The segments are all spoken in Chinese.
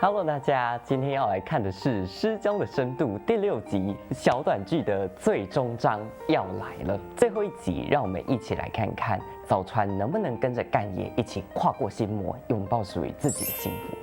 Hello， 大家，今天要来看的是《失焦的深度》第6集小短剧的最终章要来了。最后一集，让我们一起来看看早川能不能跟着干爷一起跨过心魔，拥抱属于自己的幸福。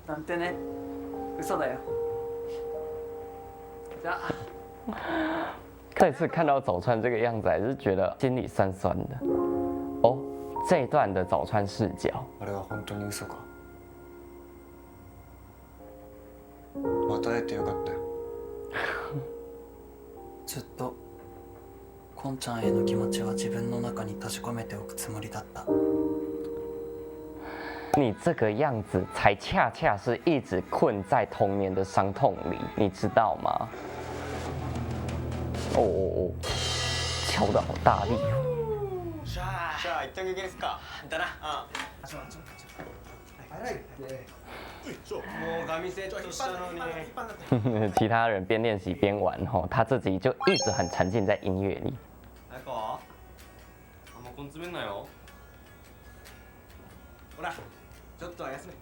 なんてね、嘘だよ。じゃあ。这次看到早川这个样子，还是觉得心里酸酸的。哦，这一段的早川视角。あれは本当に嘘か。また会えてよかったよ。ずっとこんちゃんへの気持ちは自分の中に閉じ込めておくつもりだった。你这个样子，才恰恰是一直困在童年的伤痛里，你知道吗？哦哦哦，敲得好大力哦！じゃあ一旦休憩ですか。だな。もう髪セットしたのに。其他人边练习边玩吼，他自己就一直很沉浸在音乐里。早川、あんま根詰めんなよ。ほら、ちょっとは休め。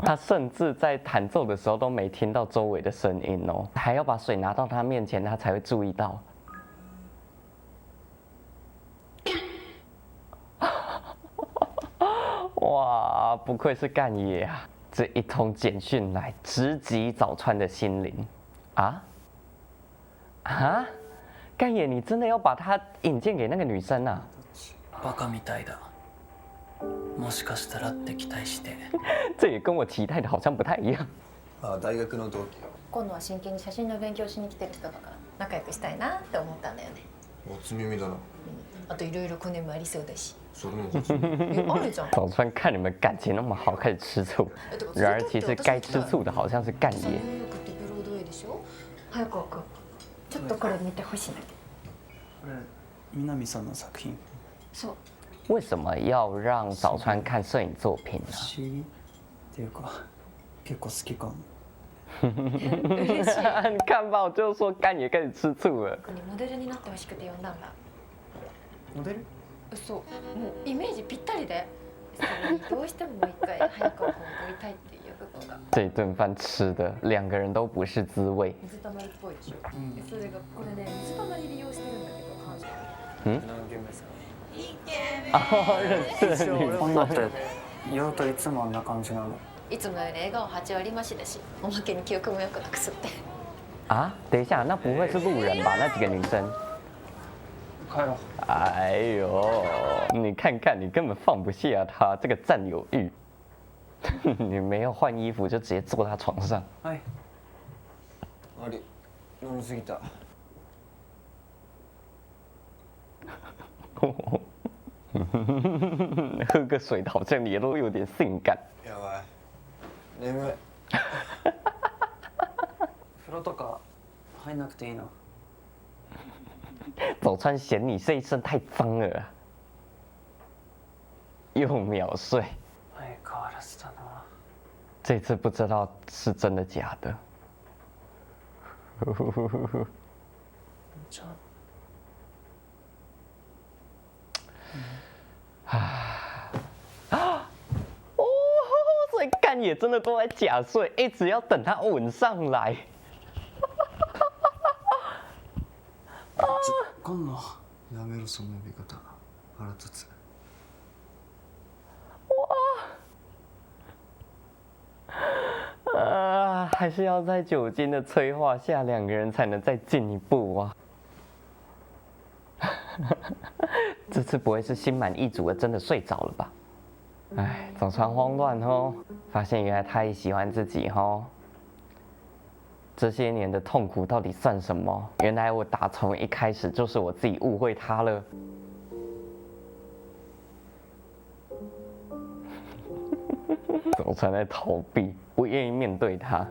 他甚至在弹奏的时候都没听到周围的声音哦，还要把水拿到他面前，他才会注意到。哇，不愧是干爷啊！这一通简讯来直击早川的心灵啊！干爷，你真的要把他引荐给那个女生啊？バカみたいだ。もしかしたらって期待して。这也跟我期待的好像不太一样。あ、大学の同期よ。今度は真剣に写真の勉強しに来てる人だから仲良くしたいなって思ったんだよね。初耳だな。あといろいろコネもありそうだし。それも初耳。あるじゃん。早川看你们感情那么好，开始吃醋。然而其实该吃醋的好像是干爷。ニューヨークってブロードウェイでしょ。早川君、ちょっとこれ見てほしいんだけど。これ南さんの作品。そう。为什么要让早川看摄影作品呢？不思議っていうか結構好きかも。嬉しい。你看吧，我就说干爷开始吃醋了。僕にモデルになってほしくて呼んだんだ。モデル？嘘。もうイメージぴったりで。それにどうしてももう一回早川君を撮りたいっていう部分が。这一顿饭吃的两个人都不是滋味。水たまりっぽいでしょ。それがこれね水たまり利用してるんだけど彼女。何件目ですか。哦，认识了女女って酔うといつもあんな感じなの？いつもより笑顔8割増しだし、おまけに記憶もよくなくすって。啊？等一下，那不会是路人吧？那几个女生？帰ろう。哎呦，你看看，你根本放不下他这个占有欲。你没有换衣服就直接坐他床上。はい。あれ、飲みすぎた。喝个水好像也都有点性感。やばい。眠い。風呂とか入んなくていいの？早川嫌你这一身太脏了啊，又秒睡。相変わらずだな。这次不知道是真的假的。じゃ哦，所以干也真的都在假睡，一直要等他吻上来。今野。やめろその呼び方。腹立つ。还是要在酒精的催化下，两个人才能再进一步啊！这次不会是心满意足的真的睡着了吧？哎，早川慌乱哦，发现原来他也喜欢自己哦。这些年的痛苦到底算什么？原来我打从一开始就是我自己误会他了。早川在逃避，不愿意面对他。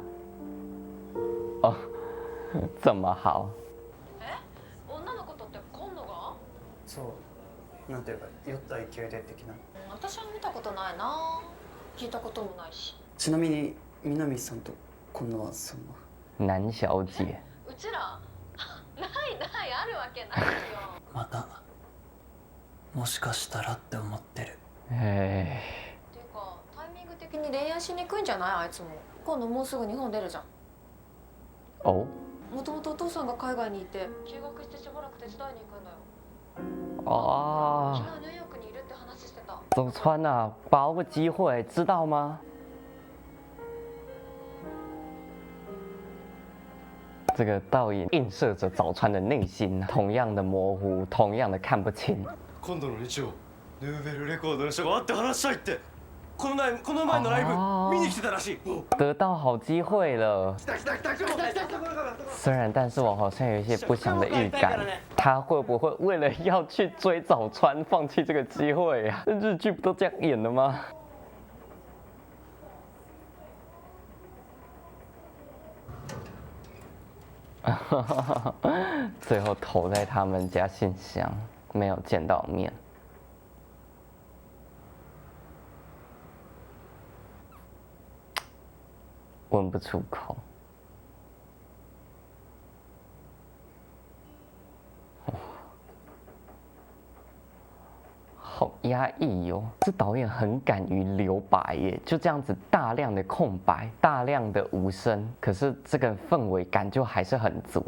哦，这么好。女の子とって今野が？そうなんていうか酔った勢いで的な。私は見たことないな。聞いたこともないし。ちなみに南さんと今野はそんな。南小姐。うちらないないあるわけないよ。またもしかしたらって思ってる。哎，ていうかタイミング的に恋愛しにくいんじゃない？あいつも今度もうすぐ日本出るじゃん。哦もともとお父さんが海外にいて休学してしばらく手伝いに行くんだよ。哦，今ニューヨークにいるって話してた。走川啊，把握个机会，知道吗？这个倒影映射着早川的内心，同样的模糊，同样的看不清。今度の日曜ヌーベルレコードの人が会って話したいってこの前のライブ見に来てたらしい。得到好机会了。来た来た来た来た来た来た。虽然，但是我好像有一些不祥的预感，他会不会为了要去追早川，放弃这个机会呀、日剧不都这样演的吗？最后投在他们家信箱，没有见到面。问不出口。好压抑哦！这导演很敢于留白耶，就这样子大量的空白，大量的无声，可是这个氛围感就还是很足。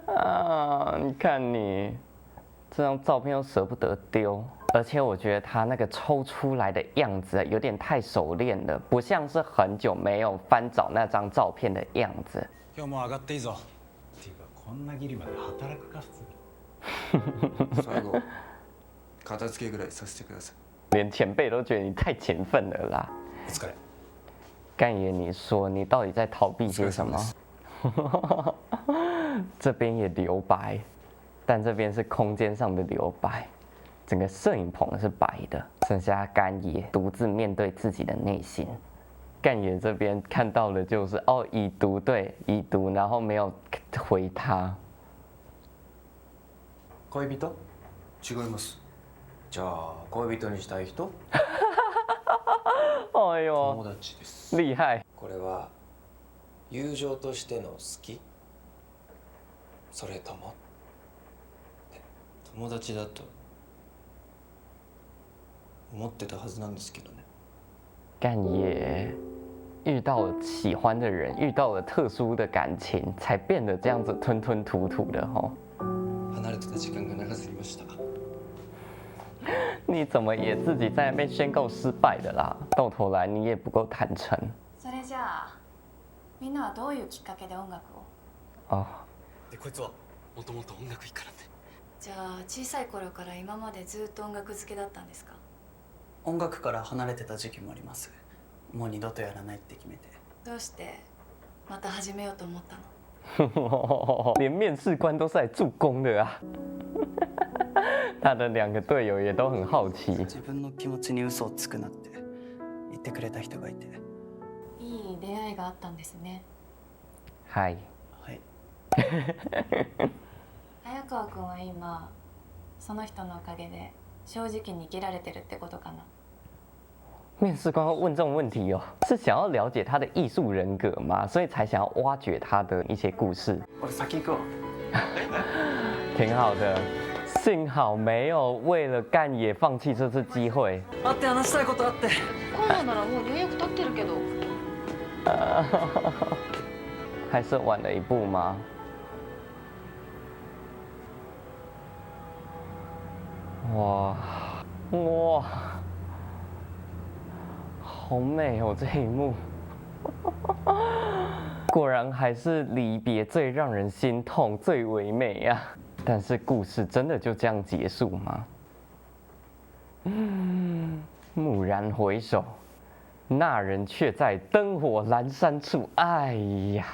啊，你看你这张照片又舍不得丢，而且我覺得他那個抽出來的樣子有點太熟練了，不像是很久沒有翻找那張照片的樣子。今日も上がっていいぞ。っていうかこんなギリまで働くか普通。最後片付けぐらいさせてください。连前辈都觉得你太勤奋了啦。お疲れ。干爷，你说你到底在逃避些什么？这边也留白，但这边是空间上的留白，整个摄影棚是白的，剩下干爷独自面对自己的内心。干爷这边看到的就是哦，已读，对，已读，然后没有回他。恋人？違います。じゃあ恋人にしたい人？哎友呦，達です。厉害！これは友情としての好き？それとも友達だと思ってたはずなんですけどね。干爷遇到了喜欢的人，遇到了特殊的感情，才变得这样子吞吞吐吐的吼。離れてた時間が長すぎました。你怎么也自己在那边宣告失败的啦？到头来你也不够坦诚。それじゃあみんなはどういうきっかけで音楽を？哦，でこいつはもともと音楽いいからって。じゃあ小さい頃から今までずっと音楽好きだったんですか？音楽から離れてた時期もあります。もう二度とやらないって決めて。どうしてまた始めようと思ったの？连面试官都是来助攻的啊！他的两个队友也都很好奇。自分の気持ちに嘘をつくなって言ってくれた人がいて。いい出会いがあったんですね。嗨，はい。早川君は今その人のおかげで正直に生きられてるってことかな？面试官会问这种问题哦，是想要了解他的艺术人格吗？所以才想要挖掘他的一些故事。俺先行くわ。挺好的，幸好没有为了干也放弃这次机会。会って話したいことあって。今度ならもうニューヨーク立ってるけど。还是晚了一步吗？哇哇，好美哦这一幕！果然还是离别最让人心痛、最唯美呀、但是故事真的就这样结束吗？蓦然回首，那人却在灯火阑珊处。哎呀！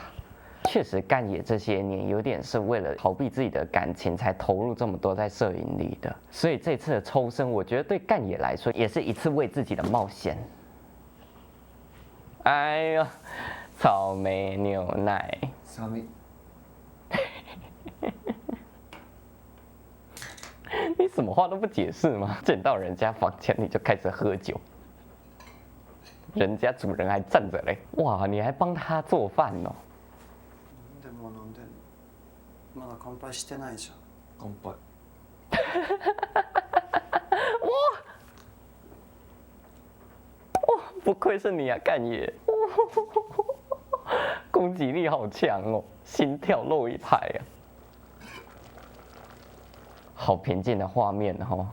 确实，干野这些年有点是为了逃避自己的感情，才投入这么多在摄影里的。所以这次的抽身，我觉得对干野来说也是一次为自己的冒险。哎呀，草莓牛奶，寒い。你什么话都不解释吗？见到人家房间你就开始喝酒，人家主人还站着嘞，哇，你还帮他做饭哦。でも飲んでんの。まだ乾杯してないじゃん。乾杯。不愧是你啊，干爷，攻击力好强哦，心跳漏一拍啊，好平静的画面哦。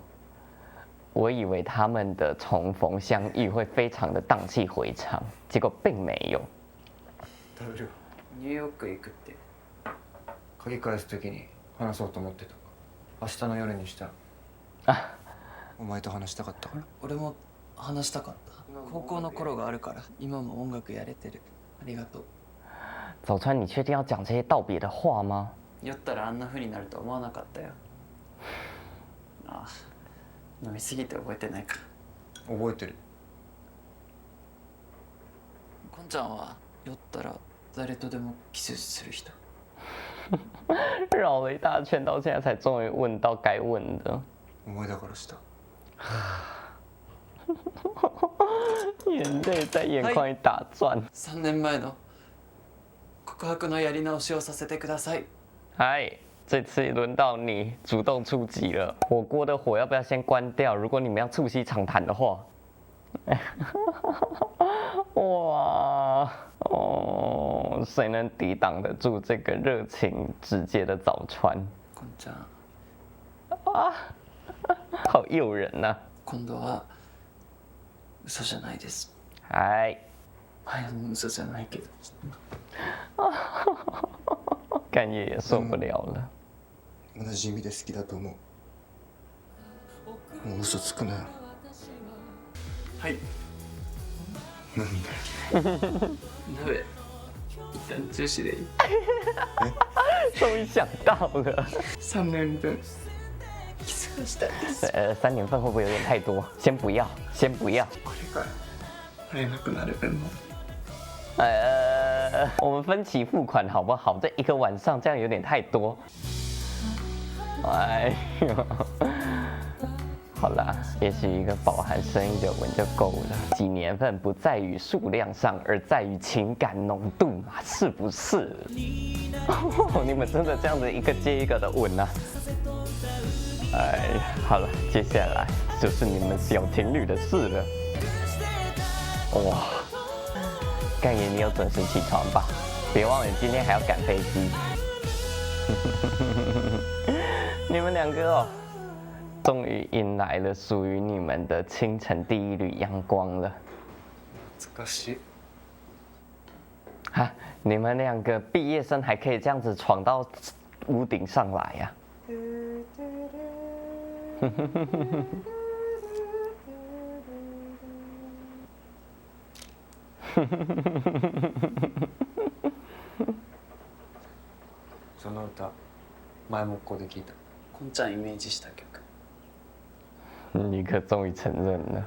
我以为他们的重逢相遇会非常的荡气回肠，结果并没有。食べるよ。ニューヨーク行くって。鍵返す時に話そうと思ってた。明日の夜にした。お前と話したかったから。俺も話したかった。高校の頃があるから今も音楽やれてる。ありがとう。早川，你确定要讲这些道别的话吗？酔ったらあんな風になると思わなかったよ。ああ、飲みすぎて覚えてないか。覚えてる。こんちゃんは酔ったら誰とでもキスする人。绕了一大圈，到现在才终于问到该问的。お前だからした。眼泪在眼眶里打转。3年前の告白のやり直しをさせてください。嗨，这次轮到你主动出击了。火锅的火要不要先关掉？如果你们要促膝长谈的话。哇哦，谁能抵挡得住这个热情直接的早川？こんちゃん。啊，好诱人呐、今度は嘘じゃないです。嗨，前も嘘じゃないけど。干爷也受不了了。同じ意味で好きだと思う。もう嘘つくなよ。はい。なんだよ。鍋一旦中止でいい终于想到了。？3年分キスがしたいです。 3年份会不会有点太多？先不要，先不要。これから会えなくなる分も。我们分期付款好不好？这一个晚上这样有点太多。哎呦，好啦，也许一个饱含深意的吻就够了。几年份不在于数量上，而在于情感浓度嘛，是不是？你们真的这样子一个接一个的吻啊？哎，好了，接下来就是你们小情侣的事了。哇！干爷，你有准时起床吧？别忘了，你今天还要赶飞机。你们两个哦，终于迎来了属于你们的清晨第一缕阳光了。懐かしい。哈，你们两个毕业生还可以这样子闯到屋顶上来呀、その歌前もここで聞いた。こんちゃんイメージした曲。你可终于承认了。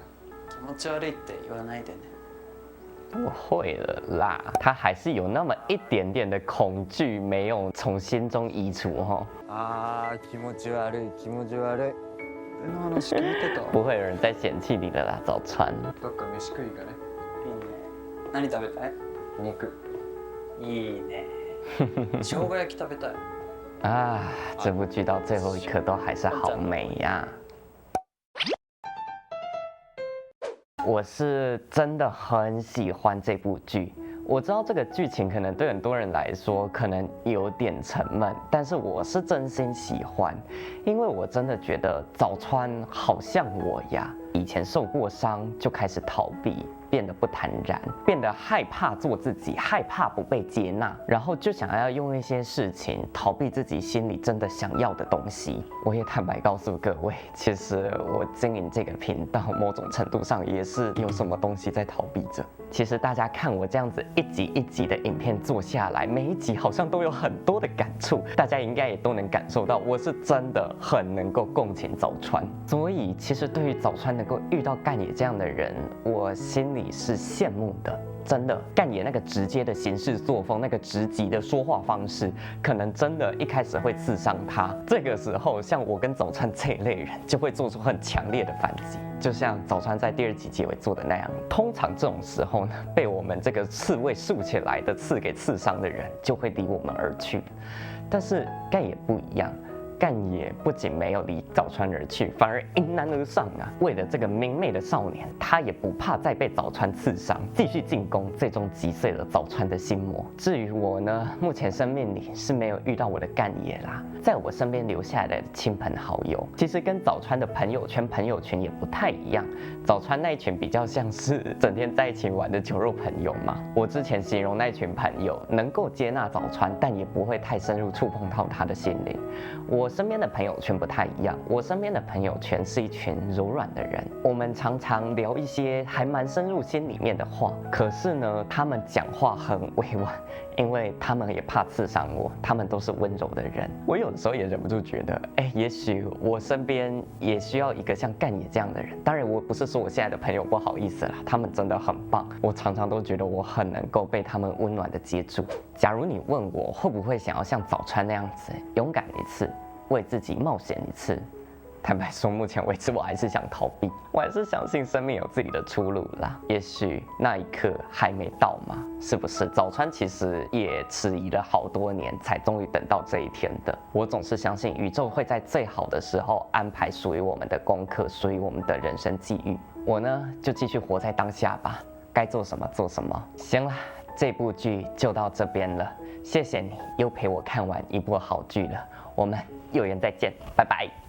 気持ち悪いって言わないでね。我会了啦，他还是有那么一点点的恐惧没有从心中移除哈。気持ち悪い気持ち悪い。俺の話聞いてた？不会有人再嫌弃你的啦，早川。どっか飯食いかね。いいね。何食べたい？肉。いいね。生姜焼き食べたい。啊，这部剧到最后一刻都还是好美呀、我是真的很喜欢这部剧。我知道这个剧情可能对很多人来说可能有点沉闷，但是我是真心喜欢，因为我真的觉得早川好像我呀，以前受过伤就开始逃避，变得不坦然，变得害怕做自己，害怕不被接纳，然后就想要用一些事情逃避自己心里真的想要的东西。我也坦白告诉各位，其实我经营这个频道，某种程度上也是有什么东西在逃避着。其实大家看我这样子一集一集的影片做下来，每一集好像都有很多的感触，大家应该也都能感受到，我是真的很能够共情早川。所以其实对于早川能够遇到干野这样的人，我心里是羡慕的。真的，干野那个直接的行事作风，那个直击的说话方式，可能真的一开始会刺伤他。这个时候，像我跟早川这一类人，就会做出很强烈的反击，就像早川在第2集结尾做的那样。通常这种时候呢，被我们这个刺猬竖起来的刺给刺伤的人，就会离我们而去。但是干野不一样。干野不仅没有离早川而去，反而迎难而上啊！为了这个明媚的少年，他也不怕再被早川刺伤，继续进攻，最终击碎了早川的心魔。至于我呢，目前生命里是没有遇到我的干野啦，在我身边留下来的亲朋好友，其实跟早川的朋友圈、朋友群也不太一样。早川那一群比较像是整天在一起玩的酒肉朋友嘛。我之前形容那群朋友能够接纳早川，但也不会太深入触碰到他的心灵。我身边的朋友圈不太一样，我身边的朋友圈是一群柔软的人，我们常常聊一些还蛮深入心里面的话，可是呢，他们讲话很委婉，因为他们也怕刺伤我，他们都是温柔的人。我有的时候也忍不住觉得，也许我身边也需要一个像干野这样的人。当然，我不是说我现在的朋友不好意思啦，他们真的很棒，我常常都觉得我很能够被他们温暖的接住。假如你问我会不会想要像早川那样子勇敢一次，为自己冒险一次，坦白说，目前为止我还是想逃避，我还是相信生命有自己的出路啦。也许那一刻还没到嘛，是不是？早川其实也迟疑了好多年，才终于等到这一天的。我总是相信宇宙会在最好的时候安排属于我们的功课，属于我们的人生际遇。我呢，就继续活在当下吧，该做什么做什么。行了，这部剧就到这边了，谢谢你又陪我看完一部好剧了，我们有缘再见，拜拜。